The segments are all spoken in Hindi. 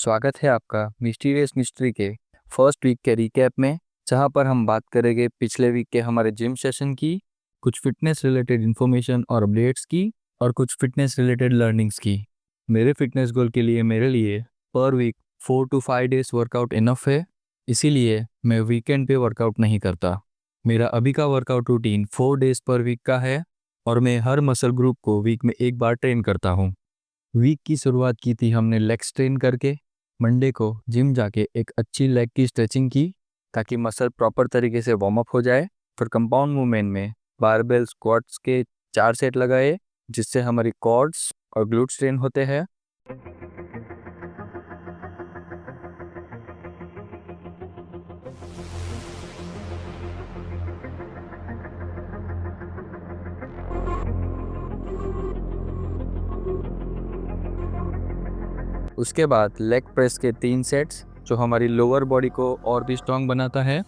स्वागत है आपका मिस्टीरियस मिस्ट्री के फर्स्ट वीक के रिकैप में, जहां पर हम बात करेंगे पिछले वीक के हमारे जिम सेशन की, कुछ फिटनेस रिलेटेड इन्फॉर्मेशन और अपडेट्स की, और कुछ फिटनेस रिलेटेड लर्निंग्स की। मेरे फिटनेस गोल के लिए मेरे लिए per week 4 to 5 days workout enough है, इसीलिए मैं वीकेंड पे वर्कआउट नहीं करता। मेरा अभी का workout routine 4 days per week का है और मैं हर मसल ग्रुप को वीक में एक बार ट्रेन करता हूँ। वीक की शुरुआत की थी हमने लेग्स ट्रेन करके। मंडे को जिम जाके एक अच्छी लेग की स्ट्रेचिंग की ताकि मसल प्रॉपर तरीके से वार्म अप हो जाए। फिर कंपाउंड मूवमेंट में बारबेल स्क्वाट्स के 4 सेट लगाए, जिससे हमारी क्वाड्स और ग्लूट्स ट्रेन होते हैं। उसके बाद लेग प्रेस के 3 सेट्स, जो हमारी लोअर बॉडी को और भी स्ट्रांग बनाता है।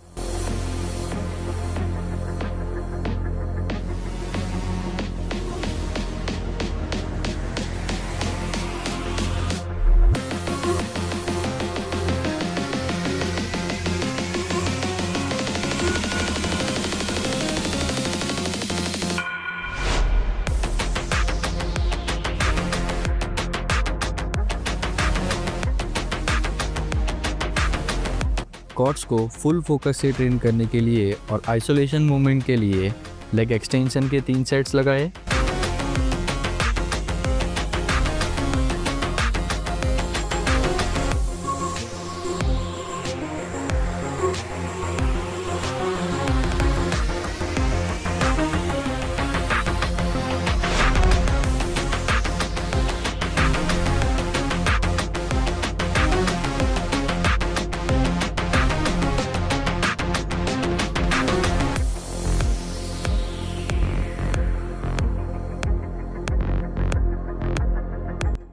क्वाड्स को फुल फोकस से ट्रेन करने के लिए और आइसोलेशन मूवमेंट के लिए लेग एक्सटेंशन के 3 सेट्स लगाए।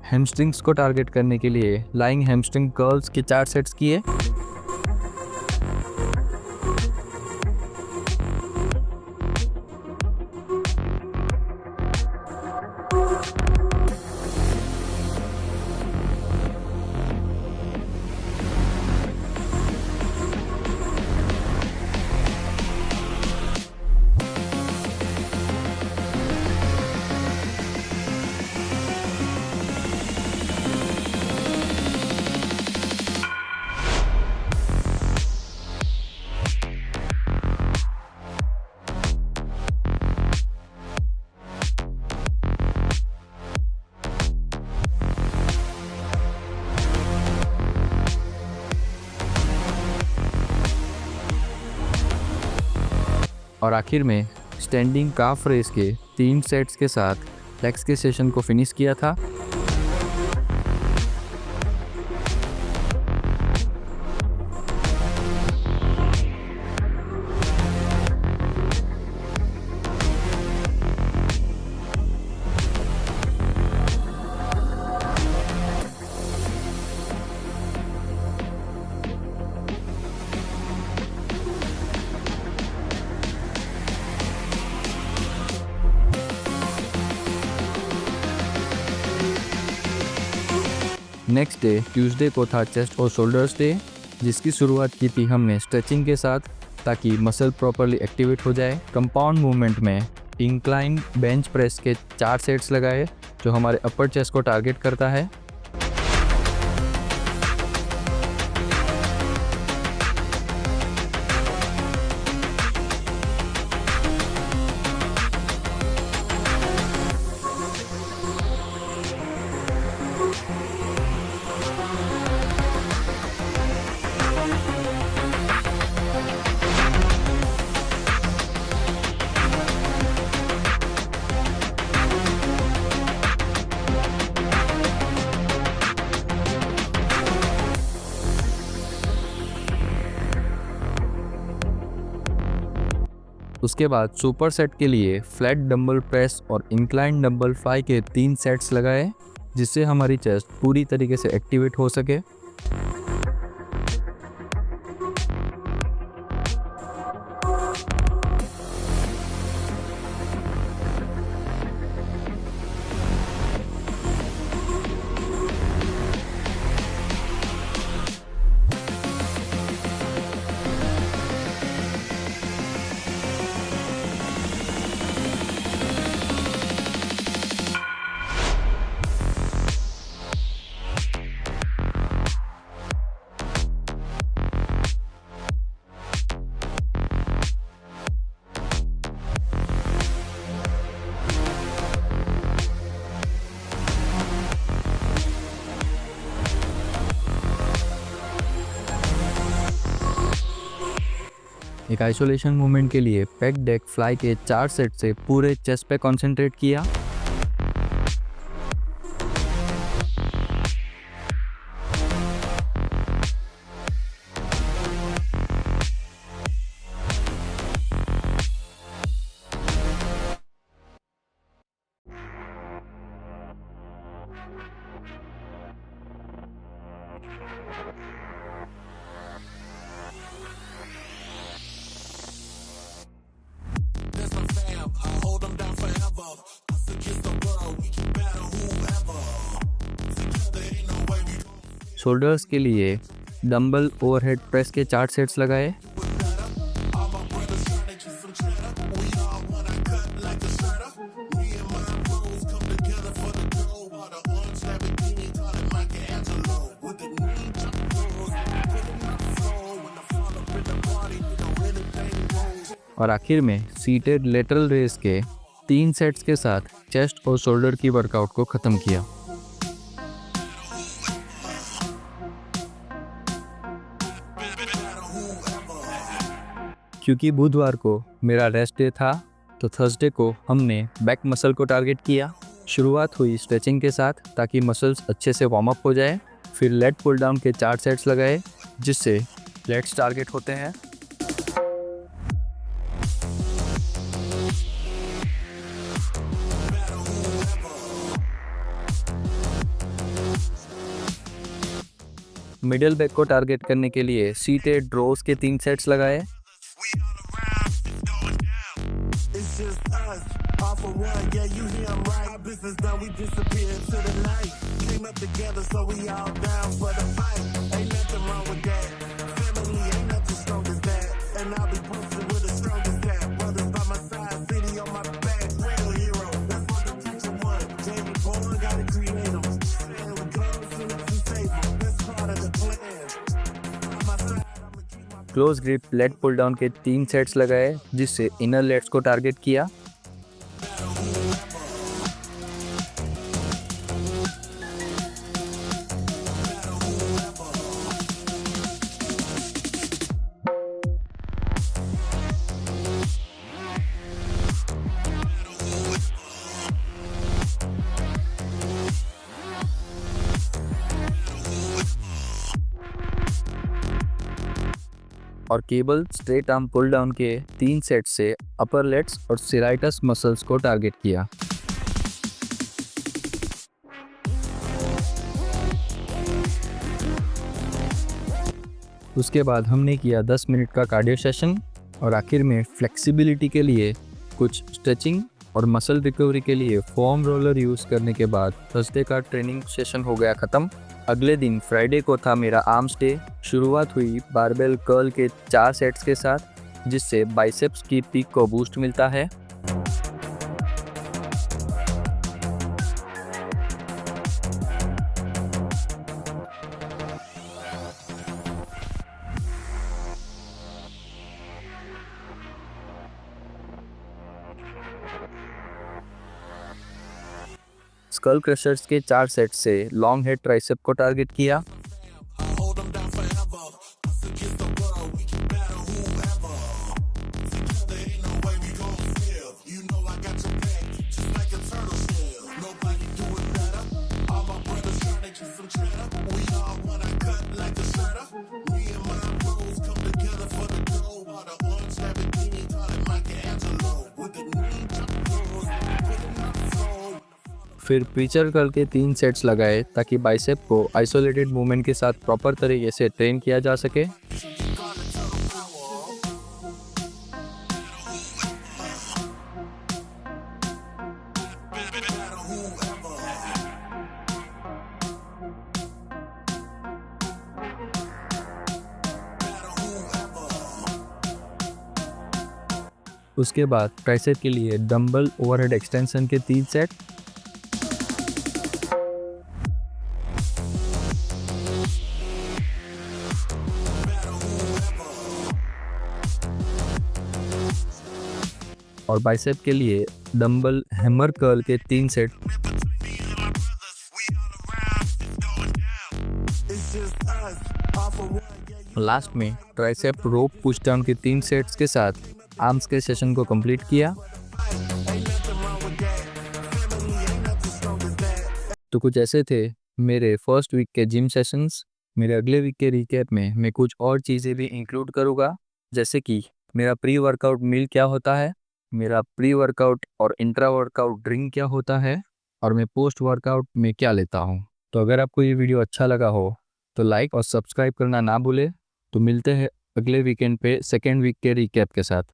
हैमस्ट्रिंग्स को टारगेट करने के लिए लाइंग हैमस्ट्रिंग कर्ल्स के 4 सेट्स किए। और आखिर में स्टैंडिंग काफ रेस के 3 सेट्स के साथ लेग्स के सेशन को फिनिश किया था। नेक्स्ट डे ट्यूसडे को था चेस्ट और शोल्डर्स डे, जिसकी शुरुआत की थी हमने स्ट्रेचिंग के साथ ताकि मसल प्रॉपरली एक्टिवेट हो जाए। कंपाउंड मूवमेंट में इंक्लाइन बेंच प्रेस के 4 सेट्स लगाए, जो हमारे अपर चेस्ट को टारगेट करता है। उसके बाद सुपर सेट के लिए फ्लैट डंबल प्रेस और इंक्लाइन डंबल फ्लाई के 3 सेट्स लगाए, जिससे हमारी चेस्ट पूरी तरीके से एक्टिवेट हो सके। एक आइसोलेशन मूवमेंट के लिए पेक डेक फ्लाई के 4 सेट से पूरे चेस्ट पे कंसंट्रेट किया। शोल्डर्स के लिए डंबल ओवरहेड प्रेस के 4 सेट्स लगाए। और आखिर में सीटेड लेटरल रेस के 3 सेट्स के साथ चेस्ट और शोल्डर की वर्कआउट को ख़त्म किया। क्योंकि बुधवार को मेरा रेस्ट डे था तो थर्सडे को हमने बैक मसल को टारगेट किया। शुरुआत हुई स्ट्रेचिंग के साथ ताकि मसल्स अच्छे से वार्म अप हो जाए। फिर लेट पुल डाउन के 4 सेट्स लगाए जिससे लेट्स टारगेट होते हैं। मिडिल बैक को टारगेट करने के लिए सीटेड रोज के 3 सेट्स लगाए। Close grip lat pull down के 3 सेट्स लगाए जिससे इनर लेट्स को टारगेट किया। और cable straight arm pull down के 3 सेट से अपर लेट्स और सेराइटस मसल्स को टारगेट किया। उसके बाद हमने किया 10 मिनट का कार्डियो सेशन और आखिर में फ्लेक्सिबिलिटी के लिए कुछ स्ट्रेचिंग और मसल रिकवरी के लिए फोम रोलर यूज़ करने के बाद थर्सडे का ट्रेनिंग सेशन हो गया ख़त्म। अगले दिन फ्राइडे को था मेरा आर्म्स डे। शुरुआत हुई बारबेल कर्ल के 4 सेट्स के साथ जिससे बाइसेप्स की पीक को बूस्ट मिलता है। स्कल क्रशर्स के 4 सेट से लॉन्ग हेड ट्राइसेप को टारगेट किया। फिर प्रीचर कर्ल के 3 सेट्स लगाए ताकि बाइसेप को आइसोलेटेड मूवमेंट के साथ प्रॉपर तरीके से ट्रेन किया जा सके। उसके बाद ट्राइसेप के लिए डंबल ओवरहेड एक्सटेंशन के 3 सेट। और बाइसेप के लिए डंबल हैमर कर्ल के 3 सेट। लास्ट में ट्राइसेप रोप पुश डाउन के 3 सेट्स के साथ आर्म्स के सेशन को कंप्लीट किया। तो कुछ ऐसे थे मेरे फर्स्ट वीक के जिम सेशंस। मेरे अगले वीक के रिकैप में मैं कुछ और चीज़ें भी इंक्लूड करूँगा, जैसे कि मेरा प्री वर्कआउट मील क्या होता है, मेरा प्री वर्कआउट और इंट्रा वर्कआउट ड्रिंक क्या होता है, और मैं पोस्ट वर्कआउट में क्या लेता हूँ। तो अगर आपको ये वीडियो अच्छा लगा हो तो लाइक और सब्सक्राइब करना ना भूले। तो मिलते हैं अगले वीकेंड पे सेकेंड वीक के रिकैप के साथ।